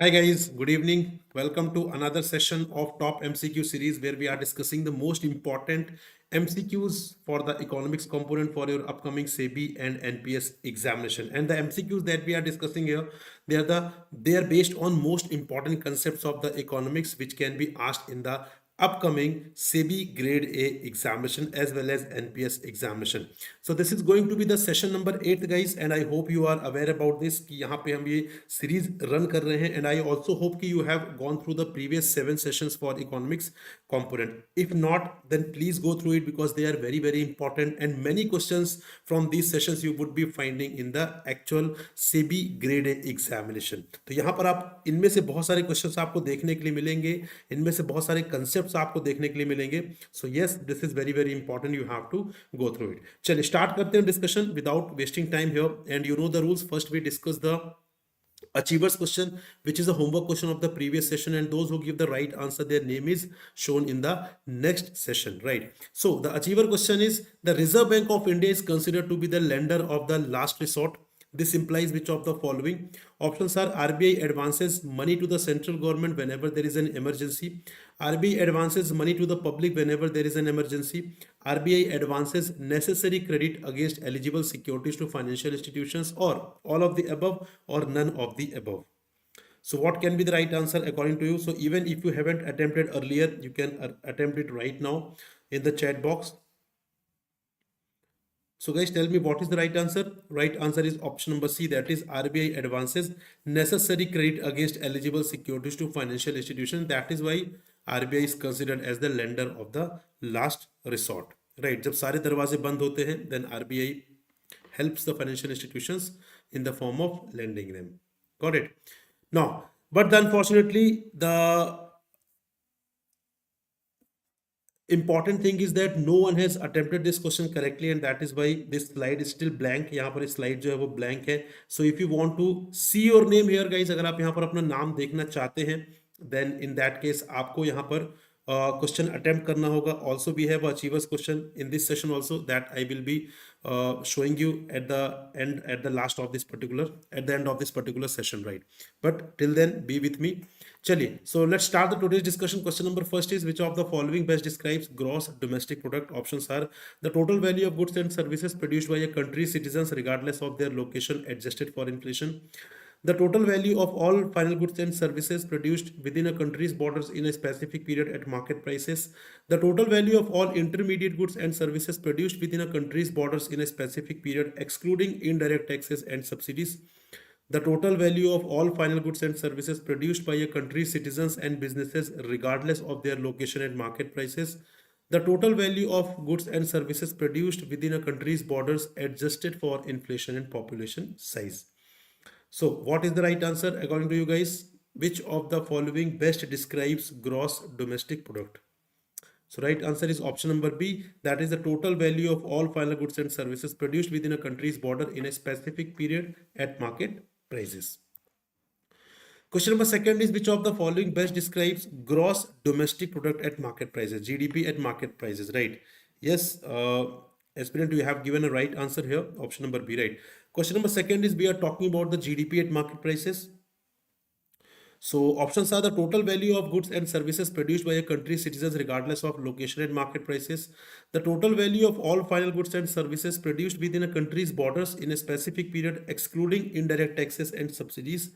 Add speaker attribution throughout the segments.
Speaker 1: Hi guys, good evening. Welcome to another session of Top MCQ series where we are discussing the most important MCQs for the economics component for your upcoming SEBI and NPS examination. And the MCQs that we are discussing here, they are based on most important concepts of the economics which can be asked in the upcoming SEBI Grade A examination as well as NPS examination. So this is going to be the session number 8 guys, and I hope you are aware about this कि यहाँ पे हम ये series run कर रहे हैं, and I also hope कि you have gone through the previous 7 sessions for economics component. If not, then please go through it because they are very important and many questions from these sessions you would be finding in the actual SEBI Grade A examination. तो यहाँ पर आप इनमें से बहुत सारे questions आपको देखने के लिए मिलेंगे, इनमें से बहुत सारे concepts आपको देखने के लिए मिलेंगे. So yes, this is very important. You have to go through it. चलिए स्टार्ट करते हैं discussion without wasting time here. And you know the rules. First we discuss the achievers question, which is a homework question of the previous session, and those who give the right answer, their name is shown in the next session, right? So the achiever question is: the Reserve Bank of India is considered to be the lender of the last resort. This implies which of the following? Options are: RBI advances money to the central government whenever there is an emergency. RBI advances money to the public whenever there is an emergency. RBI advances necessary credit against eligible securities to financial institutions, or all of the above, or none of the above. So what can be the right answer according to you? So even if you haven't attempted earlier, you can attempt it right now in the chat box. So guys, tell me what is the right answer. Right answer is option number C, that is RBI advances necessary credit against eligible securities to financial institutions. That is why RBI is considered as the lender of the last resort. Right? जब सारे दरवाजे बंद होते हैं, then RBI helps the financial institutions in the form of lending them. Got it? Now, but unfortunately, the important thing is that no one has attempted this question correctly, and that is why this slide is still blank. यहाँ पर इस slide जो है वो blank है. So if you want to see your name here guys, अगर आप यहाँ पर अपना नाम देखना चाहते हैं, then in that case आपको यहाँ पर question attempt करना होगा. Also we have achievers question in this session also that I will be showing you at the end, at the end of this particular session, right? But till then be with me. चलिए, so let's start the today's discussion. Question number first is: which of the following best describes gross domestic product? Options are: the total value of goods and services produced by a country's citizens regardless of their location adjusted for inflation. The total value of all final goods and services produced within a country's borders in a specific period at market prices. The total value of all intermediate goods and services produced within a country's borders in a specific period excluding indirect taxes and subsidies. The total value of all final goods and services produced by a country's citizens and businesses regardless of their location and market prices. The total value of goods and services produced within a country's borders adjusted for inflation and population size. So what is the right answer according to you guys? Which of the following best describes gross domestic product? So right answer is option number B, that is the total value of all final goods and services produced within a country's border in a specific period at market prices. Question number second is: which of the following best describes gross domestic product at market prices? GDP at market prices, right? Yes, aspirant, you have given a right answer here, option number B, right? Question number second is: we are talking about the GDP at market prices. So options are: the total value of goods and services produced by a country's citizens regardless of location and market prices. The total value of all final goods and services produced within a country's borders in a specific period excluding indirect taxes and subsidies.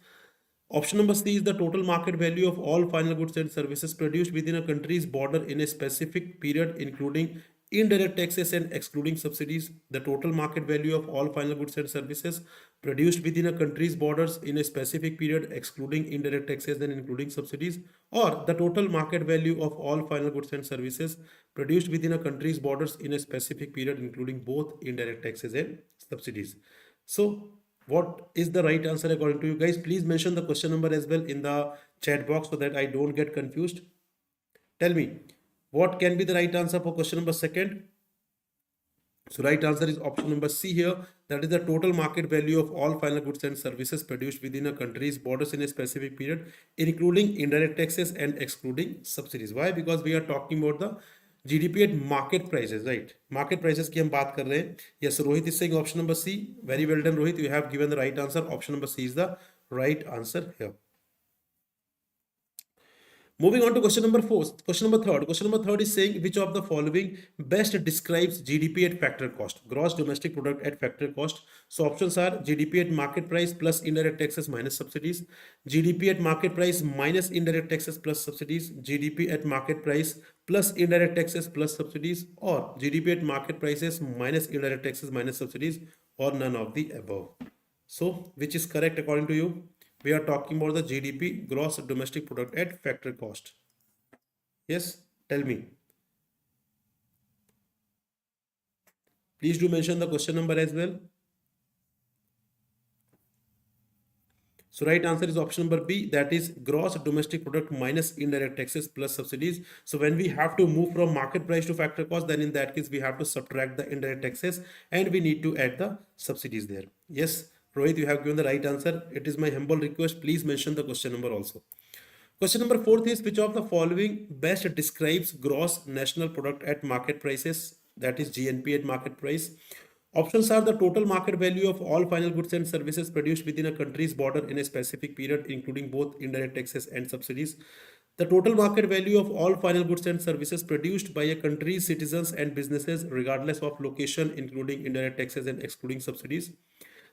Speaker 1: Option number C is the total market value of all final goods and services produced within a country's border in a specific period including indirect taxes and excluding subsidies. The total market value of all final goods and services produced within a country's borders in a specific period excluding indirect taxes and including subsidies, or the total market value of all final goods and services produced within a country's borders in a specific period including both indirect taxes and subsidies. So what is the right answer according to you guys? Please mention the question number as well in the chat box so that I don't get confused. Tell me, what can be the right answer for question number second? So right answer is option number C here. That is the total market value of all final goods and services produced within a country's borders in a specific period, including indirect taxes and excluding subsidies. Why? Because we are talking about the GDP at market prices, right? Market prices की हम बात कर रहे हैं. Yes, Rohit is saying option number C. Very well done, Rohit. You have given the right answer. Option number C is the right answer here. Moving on to question number four. Question number third. Question number third is saying which of the following best describes GDP at factor cost, gross domestic product at factor cost. So options are GDP at market price plus indirect taxes minus subsidies, GDP at market price minus indirect taxes plus subsidies, GDP at market price plus indirect taxes plus subsidies, or GDP at market prices minus indirect taxes minus subsidies, or none of the above. So which is correct according to you? We are talking about the GDP, gross domestic product at factor cost. Yes, tell me. Please do mention the question number as well. So right answer is option number B, that is gross domestic product minus indirect taxes plus subsidies. So when we have to move from market price to factor cost, then in that case we have to subtract the indirect taxes and we need to add the subsidies there. Yes, Rohit, you have given the right answer. It is my humble request. Please mention the question number also. Question number fourth is which of the following best describes gross national product at market prices, that is GNP at market price. Options are the total market value of all final goods and services produced within a country's border in a specific period, including both indirect taxes and subsidies. The total market value of all final goods and services produced by a country's citizens and businesses, regardless of location, including indirect taxes and excluding subsidies.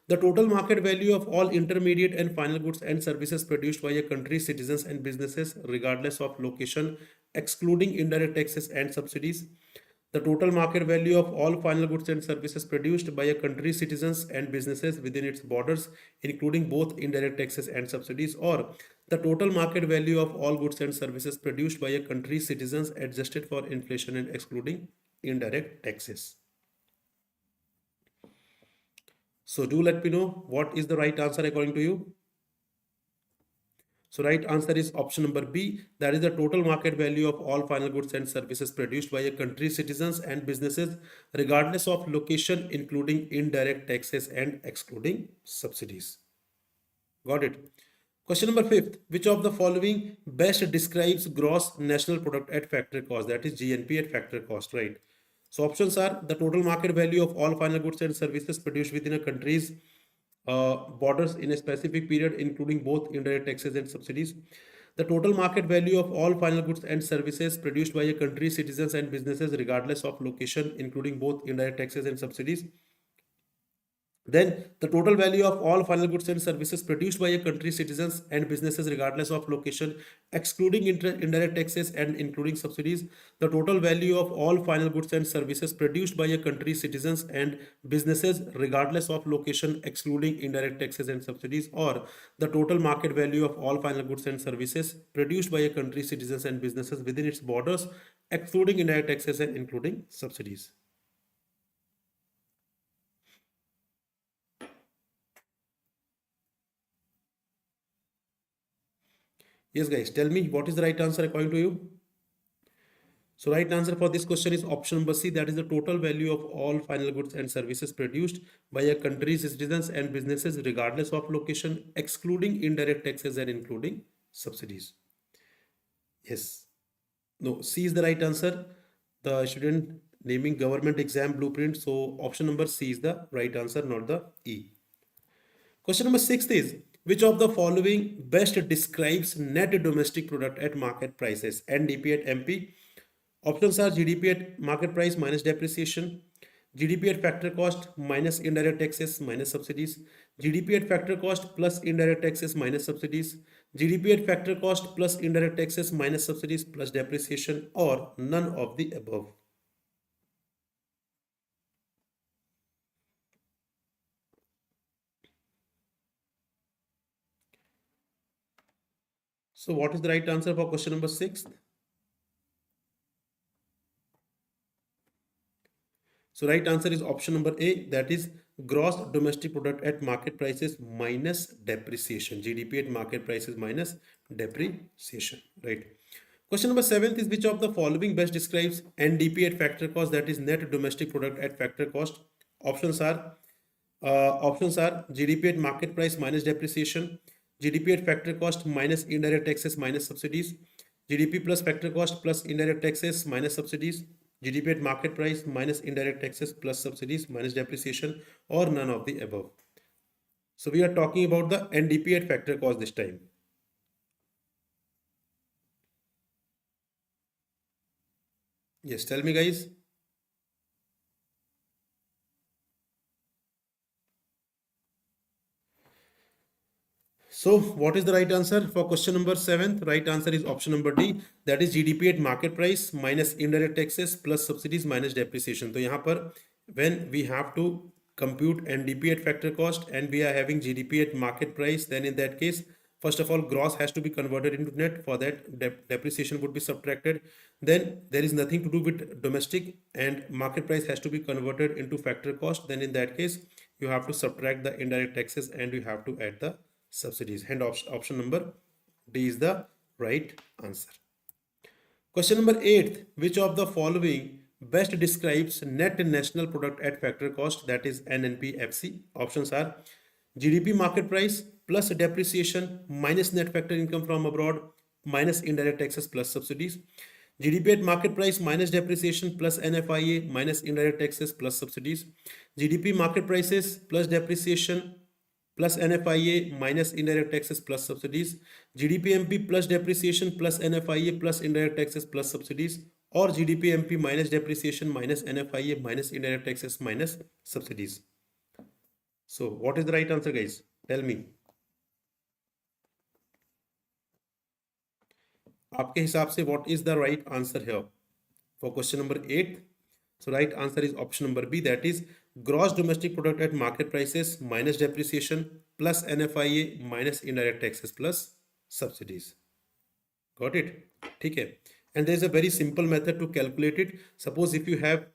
Speaker 1: The total market value of all intermediate and final goods and services produced by a country's citizens and businesses, regardless of location, excluding indirect taxes and subsidies. The total market value of all final goods and services produced by a country's citizens and businesses within its borders, including both indirect taxes and subsidies, or the total market value of all goods and services produced by a country's citizens adjusted for inflation and excluding indirect taxes. So do let me know what is the right answer according to you. So right answer is option number B, that is the total market value of all final goods and services produced by a country's citizens and businesses, regardless of location, including indirect taxes and excluding subsidies. Got it? Question number fifth, which of the following best describes gross national product at factor cost, that is GNP at factor cost, right? So options are the total market value of all final goods and services produced within a country's borders in a specific period, including both indirect taxes and subsidies. The total market value of all final goods and services produced by a country's citizens and businesses, regardless of location, including both indirect taxes and subsidies. Then the total value of all final goods and services produced by a country's citizens and businesses, regardless of location, excluding indirect taxes and including subsidies. The total value of all final goods and services produced by a country's citizens and businesses, regardless of location, excluding indirect taxes and subsidies, or the total market value of all final goods and services produced by a country's citizens and businesses within its borders, excluding indirect taxes and including subsidies. Yes, guys, tell me what is the right answer according to you. So right answer for this question is option number C, that is the total value of all final goods and services produced by a country's citizens and businesses, regardless of location, excluding indirect taxes and including subsidies. Yes. No, C is the right answer. The student naming government exam blueprint. So option number C is the right answer, not the E. Question number 6 is which of the following best describes net domestic product at market prices, NDP at MP? Options are GDP at market price minus depreciation, GDP at factor cost minus indirect taxes minus subsidies, GDP at factor cost plus indirect taxes minus subsidies, GDP at factor cost plus indirect taxes minus subsidies plus depreciation, or none of the above. So what is the right answer for question number 6? So right answer is option number A, that is gross domestic product at market prices minus depreciation. GDP at market prices minus depreciation, right? Question number 7 is which of the following best describes NDP at factor cost, that is net domestic product at factor cost? Options are GDP at market price minus depreciation, GDP at factor cost minus indirect taxes minus subsidies, GDP plus factor cost plus indirect taxes minus subsidies, GDP at market price minus indirect taxes plus subsidies minus depreciation, or none of the above. So we are talking about the NDP at factor cost this time. Yes, tell me guys. So what is the right answer for question number 7? Right answer is option number D. That is GDP at market price minus indirect taxes plus subsidies minus depreciation. तो यहाँ पर when we have to compute NDP at factor cost and we are having GDP at market price, then in that case, first of all, gross has to be converted into net. For that, depreciation would be subtracted. Then there is nothing to do with domestic and market price has to be converted into factor cost. Then in that case, you have to subtract the indirect taxes and you have to add the subsidies. And option number D is the right answer. Question number 8. Which of the following best describes net national product at factor cost, that is NNP-FC? Options are GDP market price plus depreciation minus net factor income from abroad minus indirect taxes plus subsidies. GDP at market price minus depreciation plus NFIA minus indirect taxes plus subsidies. GDP market prices plus depreciation plus NFIA minus indirect taxes plus subsidies, GDP-MP plus depreciation plus NFIA plus indirect taxes plus subsidies, or GDP-MP minus depreciation minus NFIA minus indirect taxes minus subsidies. So what is the right answer, guys? Tell me. आपके हिसाब से what is the right answer here for question number 8? So right answer is option number B, that is gross domestic product at market prices minus depreciation plus NFIA minus indirect taxes plus subsidies. Got it? ठीक है. And there is a very simple method to calculate it. Suppose if you have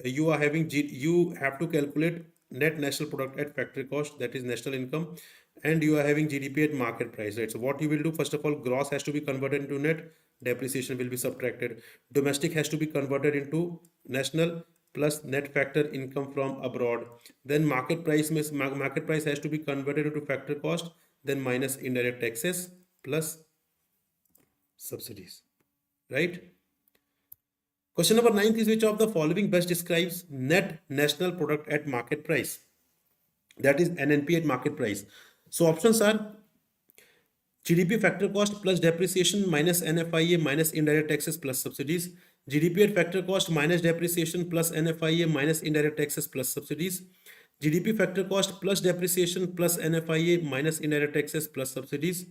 Speaker 1: you are having you have to calculate net national product at factory cost, that is national income, and you are having GDP at market price, right? So what you will do, first of all, gross has to be converted into net, depreciation will be subtracted, domestic has to be converted into national plus net factor income from abroad, then market price has to be converted into factor cost, then minus indirect taxes plus subsidies, right? Question number 9 is which of the following best describes net national product at market price, that is NNP at market price? So options are GDP factor cost plus depreciation minus NFIA minus indirect taxes plus subsidies, GDP at factor cost minus depreciation plus NFIA minus indirect taxes plus subsidies, GDP factor cost plus depreciation plus NFIA minus indirect taxes plus subsidies,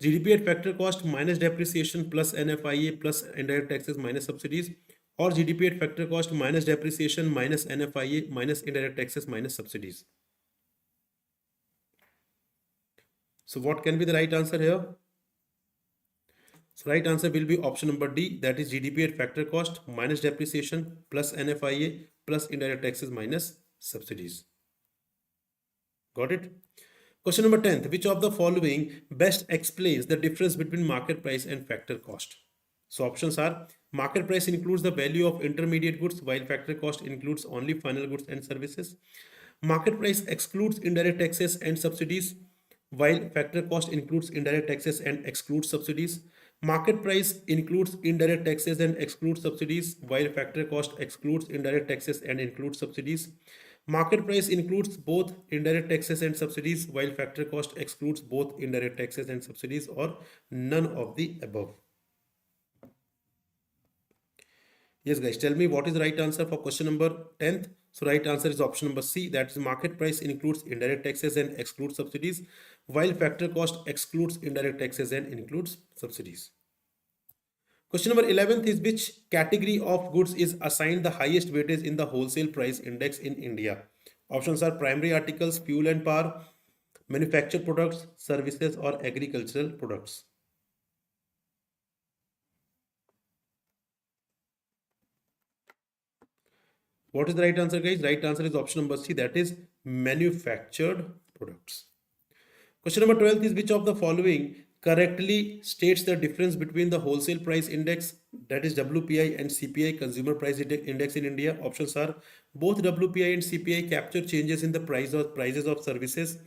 Speaker 1: GDP at factor cost minus depreciation plus NFIA plus indirect taxes minus subsidies, or GDP at factor cost minus depreciation minus NFIA minus indirect taxes minus subsidies. So what can be the right answer here? So right answer will be option number D, that is GDP at factor cost minus depreciation plus NFIA plus indirect taxes minus subsidies. Got it? Question number 10. Which of the following best explains the difference between market price and factor cost? So options are market price includes the value of intermediate goods while factor cost includes only final goods and services. Market price excludes indirect taxes and subsidies while factor cost includes indirect taxes and excludes subsidies. Market price includes indirect taxes and excludes subsidies while factor cost excludes indirect taxes and includes subsidies. Market price includes both indirect taxes and subsidies while factor cost excludes both indirect taxes and subsidies, or none of the above. Yes guys, tell me what is the right answer for question number 10th. So right answer is option number C, that is market price includes indirect taxes and excludes subsidies while factor cost excludes indirect taxes and includes subsidies. Question number 11th is which category of goods is assigned the highest weightage in the wholesale price index in India? Options are primary articles, fuel and power, manufactured products, services, or agricultural products. What is the right answer, guys? Right answer is option number C, that is manufactured products. Question number 12 is which of the following correctly states the difference between the wholesale price index, that is WPI, and CPI, consumer price index in India? Options are both WPI and CPI capture changes in the prices of services.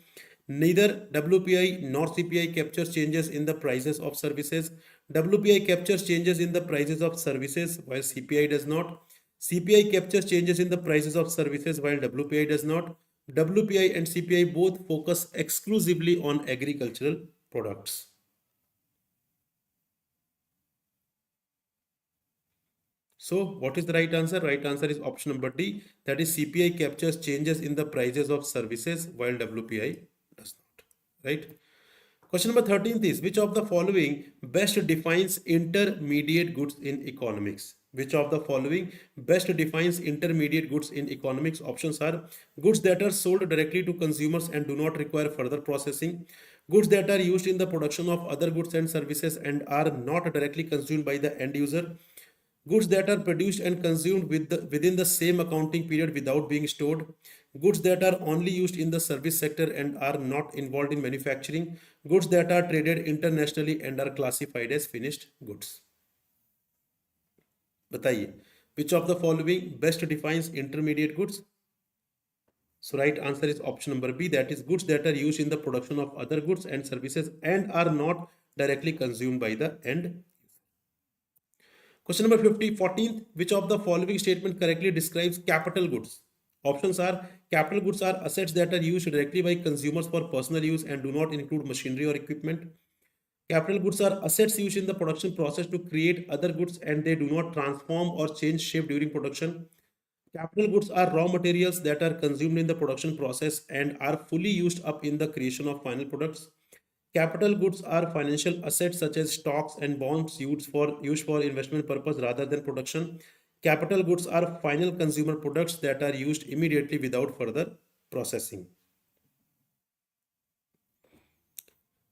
Speaker 1: Neither WPI nor CPI captures changes in the prices of services. WPI captures changes in the prices of services while CPI does not. CPI captures changes in the prices of services while WPI does not. WPI and CPI both focus exclusively on agricultural products. So what is the right answer? Right answer is option number D. That is CPI captures changes in the prices of services while WPI does not. Right? Question number 13 is which of the following best defines intermediate goods in economics? Which of the following best defines intermediate goods in economics? Options are goods that are sold directly to consumers and do not require further processing, goods that are used in the production of other goods and services and are not directly consumed by the end user, goods that are produced and consumed within the same accounting period without being stored, goods that are only used in the service sector and are not involved in manufacturing, goods that are traded internationally and are classified as finished goods. बताइए which of the following best defines intermediate goods? So right answer is option number B, that is goods that are used in the production of other goods and services and are not directly consumed by the end. Question number 14th, which of the following statement correctly describes capital goods? Options are capital goods are assets that are used directly by consumers for personal use and do not include machinery or equipment. Capital goods are assets used in the production process to create other goods and they do not transform or change shape during production. Capital goods are raw materials that are consumed in the production process and are fully used up in the creation of final products. Capital goods are financial assets such as stocks and bonds used for investment purpose rather than production. Capital goods are final consumer products that are used immediately without further processing.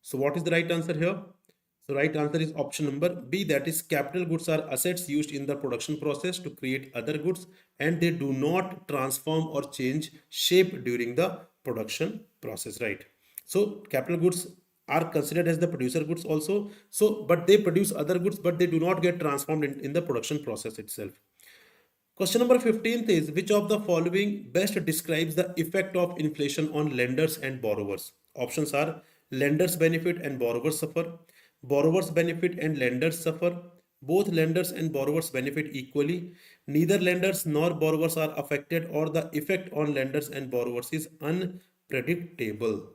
Speaker 1: So what is the right answer here? So right answer is option number B, that is capital goods are assets used in the production process to create other goods and they do not transform or change shape during the production process, right? So capital goods are considered as the producer goods also. So, but they produce other goods, but they do not get transformed in the production process itself. Question number 15th is which of the following best describes the effect of inflation on lenders and borrowers? Options are lenders benefit and borrowers suffer, borrowers benefit and lenders suffer, both lenders and borrowers benefit equally, neither lenders nor borrowers are affected, or the effect on lenders and borrowers is unpredictable.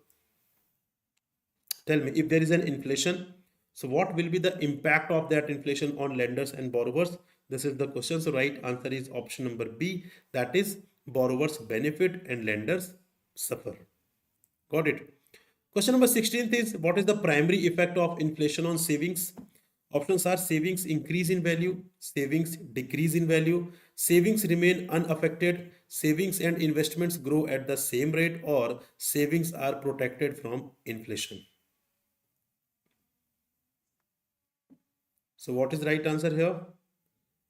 Speaker 1: Tell me, if there is an inflation, so what will be the impact of that inflation on lenders and borrowers? This is the question. So right answer is option number B, that is borrowers benefit and lenders suffer. Got it? Question number 16th is what is the primary effect of inflation on savings? Options are savings increase in value, savings decrease in value, savings remain unaffected, savings and investments grow at the same rate, or savings are protected from inflation. So what is the right answer here?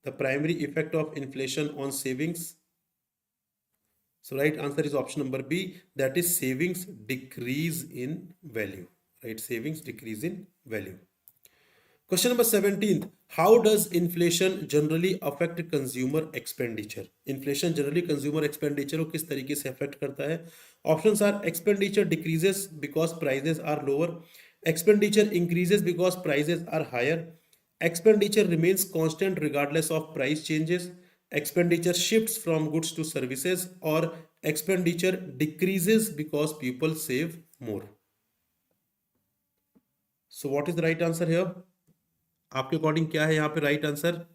Speaker 1: The primary effect of inflation on savings. So right answer is option number B, that is savings decrease in value, right? Savings decrease in value. Question number 17th, how does inflation generally affect consumer expenditure? Inflation generally consumer expenditure को किस तरीके से affect करता है? Options are expenditure decreases because prices are lower, expenditure increases because prices are higher, expenditure remains constant regardless of price changes, expenditure shifts from goods to services, or expenditure decreases because people save more. So what is the right answer here? आपके according क्या है यहाँ पे right answer?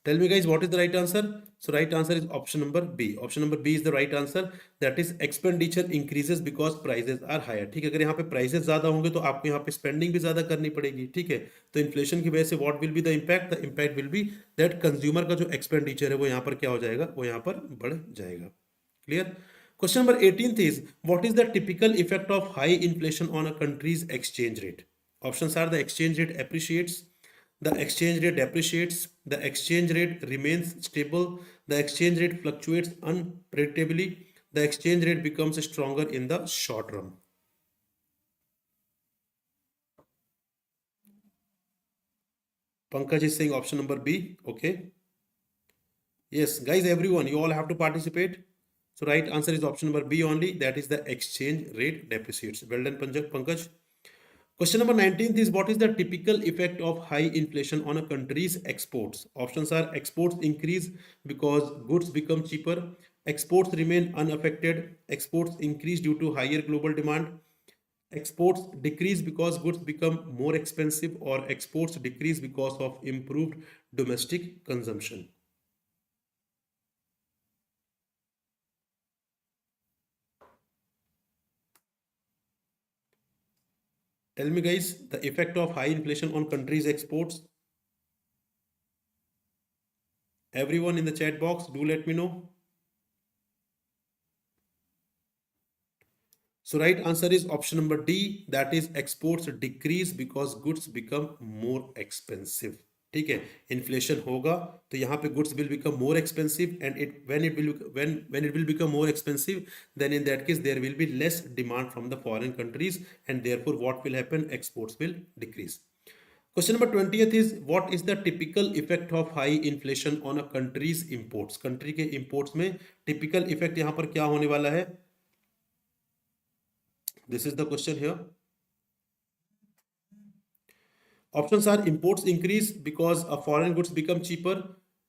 Speaker 1: Tell me guys, what is the right answer? So right answer is option number B. Option number B is the right answer. That is expenditure increases because prices are higher. ठीक है, अगर यहाँ पे prices ज़्यादा होंगे तो आपको यहाँ पे spending भी ज़्यादा करनी पड़ेगी. ठीक है, तो inflation की वजह से what will be the impact? The impact will be that consumer का जो expenditure है वो यहाँ पर क्या हो जाएगा? वो यहाँ पर बढ़ जाएगा. Clear? Question number 18th is what is the typical effect of high inflation on a country's exchange rate? Options are the exchange rate appreciates, the exchange rate depreciates, the exchange rate remains stable, the exchange rate fluctuates unpredictably, the exchange rate becomes stronger in the short run. Pankaj is saying option number B. Okay. Yes, guys, everyone, you all have to participate. So right answer is option number B only. That is the exchange rate depreciates. Well done, Pankaj. Question number 19th is what is the typical effect of high inflation on a country's exports? Options are exports increase because goods become cheaper, exports remain unaffected, exports increase due to higher global demand, exports decrease because goods become more expensive, or exports decrease because of improved domestic consumption. Tell me guys, the effect of high inflation on countries' exports. Everyone in the chat box, do let me know. So right answer is option number D, that is exports decrease because goods become more expensive. ठीक है, inflation होगा तो यहाँ पे goods will become more expensive, and when it will become more expensive, then in that case there will be less demand from the foreign countries, and therefore what will happen, exports will decrease. Question number 20th is, what is the typical effect of high inflation on a country's imports? Country के imports में typical effect यहाँ पर क्या होने वाला है? This is the question here. Options are: imports increase because foreign goods become cheaper,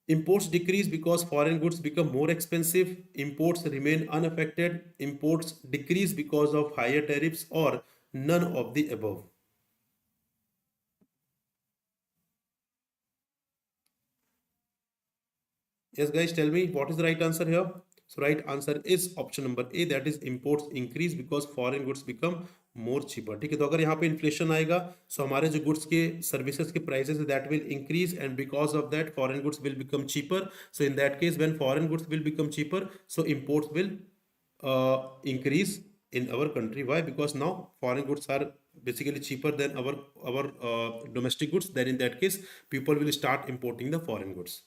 Speaker 1: imports decrease because foreign goods become more expensive, imports remain unaffected, imports decrease because of higher tariffs, or none of the above. Yes guys, tell me what is the right answer here. So right answer is option number A, that is imports increase because foreign goods become more cheaper. ठीक है, तो अगर यहाँ पे inflation आएगा so हमारे जो goods के सर्विसेज के prices that will increase, and because of that foreign goods will become cheaper. So in that case when foreign goods will become cheaper, so imports will increase in our country. Why? Because now foreign goods are basically cheaper than our domestic goods. Then in that case people will start importing the foreign goods.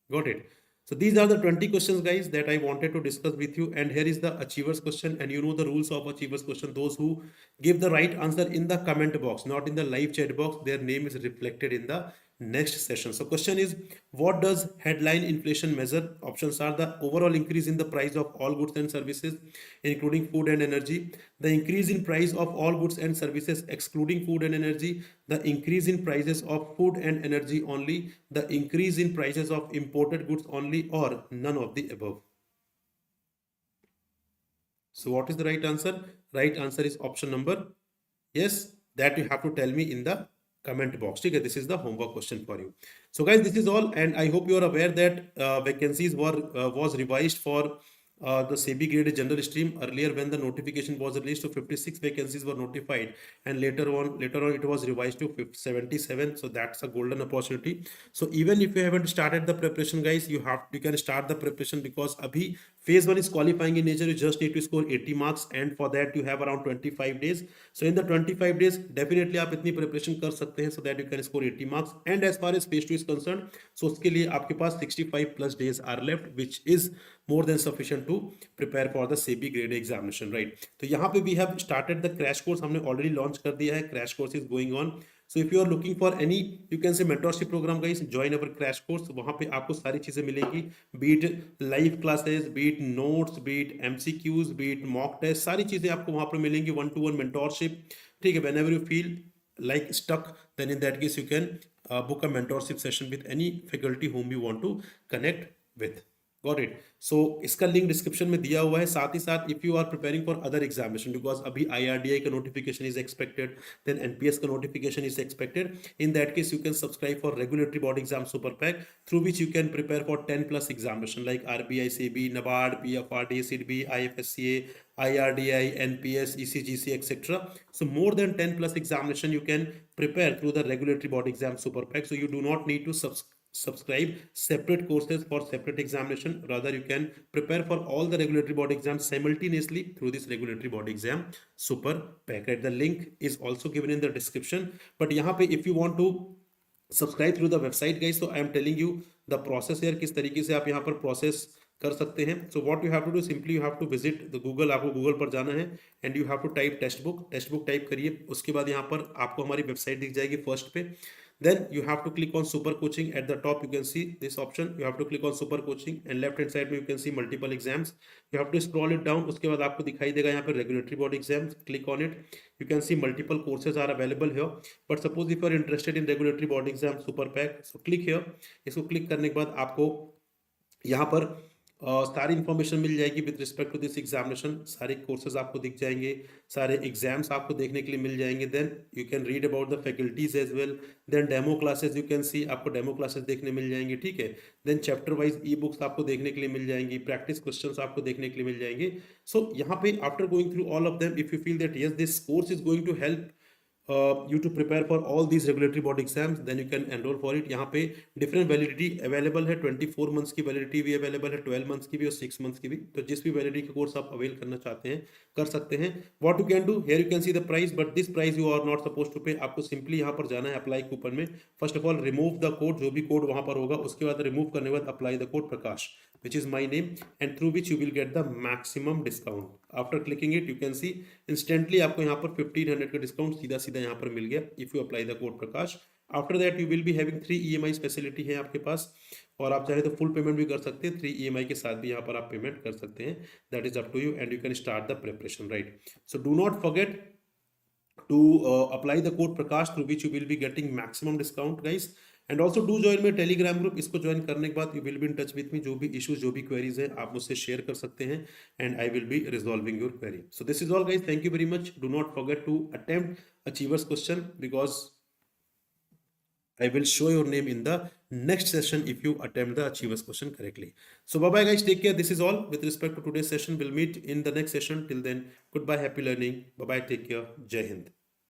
Speaker 1: Got it? So these are the 20 questions guys that I wanted to discuss with you, and here is the achievers question, and you know the rules of achievers question. Those who give the right answer in the comment box, not in the live chat box, their name is reflected in the next session. So question is, what does headline inflation measure? Options are: the overall increase in the price of all goods and services including food and energy, the increase in price of all goods and services excluding food and energy, the increase in prices of food and energy only, the increase in prices of imported goods only, or none of the above. So what is the right answer? Right answer is option number, yes, that you have to tell me in the comment box. Okay, this is the homework question for you. So guys, this is all, and I hope you are aware that vacancies was revised for the SEBI Grade A general stream. Earlier when the notification was released, to 56 vacancies were notified, and later on it was revised to 77. So that's a golden opportunity. So even if you haven't started the preparation guys, you can start the preparation, because abhi phase 1 is qualifying in nature. You just need to score 80 marks, and for that you have around 25 days. So in the 25 days definitely आप इतनी preparation कर सकते हैं, so that you can score 80 marks. And as far as phase 2 is concerned, so उसके लिए आपके पास 65 plus days are left, which is more than sufficient to prepare for the SEBI Grade A examination, right? तो यहाँ पे we have started the crash course, हमने already launch कर दिया है. Crash course is going on. So if you are looking for any, you can say mentorship program guys, join our crash course. वहाँ पे आपको सारी चीजें मिलेगी, be it live classes, be it notes, be it MCQs, be it mock test, सारी चीजें आपको वहाँ पर मिलेंगी. 1-to-1 mentorship. ठीक है, whenever you feel like stuck, then in that case you can book a mentorship session with any faculty whom you want to connect with. Got it? So इसका link description में दिया हुआ है. साथ ही साथ if you are preparing for other examination, because अभी IRDI का notification is expected, then NPS का notification is expected. In that case you can subscribe for regulatory body exam super pack, through which you can prepare for 10+ examination like RBI, SEBI, NABARD, PFRD, SEBI, IFSCA, IRDI, NPS, ECGC, etc. So more than 10+ examination you can prepare through the regulatory body exam super pack. So you do not need to subscribe separate courses for separate examination. Rather you can prepare for all the regulatory body exams simultaneously through this regulatory body exam super pack. Right? The link is also given in the description. But यहाँ पे if you want to subscribe through the website guys, so I am telling you the process here, किस तरीके से आप यहाँ पर process कर सकते हैं. So what you have to do, simply you have to visit the Google. आपको Google पर जाना है, and you have to type text book type करिए. उसके बाद यहाँ पर आपको हमारी वेबसाइट दिख जाएगी फर्स्ट पे. Then you have to click on super coaching. At the top you can see this option. You have to click on super coaching, and left hand side में you can see multiple exams. You have to scroll it down. उसके बाद आपको दिखाई देगा यहाँ पे regulatory body exams. Click on it. You can see multiple courses are available here. But suppose if you are interested in regulatory body exam super pack, so click here. इसको click करने के बाद आपको यहाँ पर सारी इन्फॉर्मेशन मिल जाएगी with respect to this examination, सारे कोर्सेज आपको दिख जाएंगे, सारे एग्जाम्स आपको देखने के लिए मिल जाएंगे। Then you can read about the faculties as well. Then demo classes you can see, आपको डेमो क्लासेस देखने मिल जाएंगी, ठीक है। Then chapter wise e books आपको देखने के लिए मिल जाएंगी, प्रैक्टिस क्वेश्चंस आपको देखने के लिए मिल जाएंगे। सो यहाँ पे after going through all of them, if you feel that yes this course is going to help you to prepare for all these regulatory board exams, then you can enroll for it। यहाँ पे different validity available है, 24 months की validity भी available है, 12 months की भी और 6 months की भी। तो जिस भी validity का कोर्स आप avail करना चाहते हैं कर सकते हैं। What you can do here, you can see the price, but this price you are not supposed to pay। आपको simply यहाँ पर जाना है apply कूपन में। First of all remove the code, जो भी कोड वहाँ पर होगा उसके बाद remove करने के बाद apply the code Prakash, which is my name, and through which you will get the maximum discount। After clicking it you can see instantly आपको यहाँ पर 1500 का डिस्काउंट सीधा सीधा यहाँ पर मिल गया if you apply the code Prakash. After that you will be having 3 EMI facility है आपके पास, और आप चाहे तो फुल पेमेंट भी कर सकते हैं, 3 EMI के साथ भी यहाँ पर आप पेमेंट कर सकते हैं। That is up to you and you can start the preparation, right. So do not forget to apply the code Prakash, through which you will be getting maximum discount guys। and also do join my telegram group। इसको join करने के बाद you will be in touch with me, जो भी issues जो भी queries है आप मुझसे शेयर कर सकते हैं and I will be resolving your query। so this is all guys, thank you very much। do not forget to attempt achievers question because I will show your name in the next session if you attempt the achievers question correctly। so bye bye guys, take care। this is all with respect to today's session, we'll meet in the next session। till then goodbye, happy learning, bye bye, take care, Jai Hind।